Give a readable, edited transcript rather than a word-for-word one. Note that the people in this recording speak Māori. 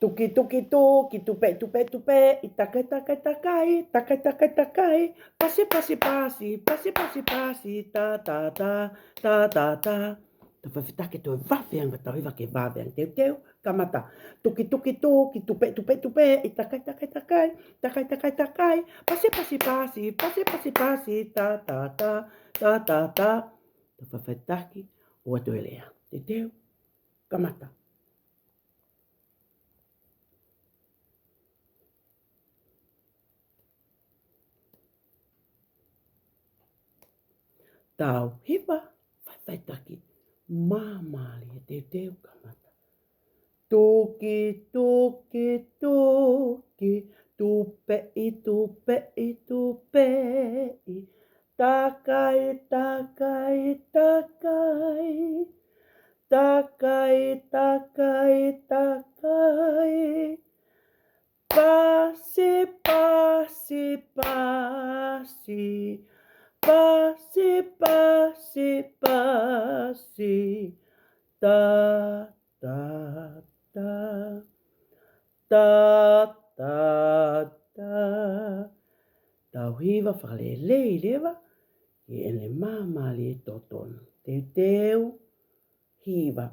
Tuki tuki tuki tupe tupe tupe itaka taka takai taka taka takai pasi pasi pasi pasi pasi pasi ta ta ta ta ta ta ta whawhitake tō whawhianga tau iwa ke whawhianga teo teo kamata tuki tuki tuki tupe tupe tupe itaka taka takai taka taka takai pasi pasi pasi pasi pasi pasi ta ta ta ta ta ta ta whawhitake o atu elea teo teo kamata. Tau hiwa whawhaitaki māmali e te teo kamata. Tuki, tuki, tuki, tupe i tupe i tupe i. Takai, takai, takai. Takai, takai, takai. Pasi, pasi, pasi. Pasi, pasi, pasi, ta, ta, ta, ta, ta, ta. Tau hiwa whakalelei lewa, i ene māmali e totonu. Te teo hiwa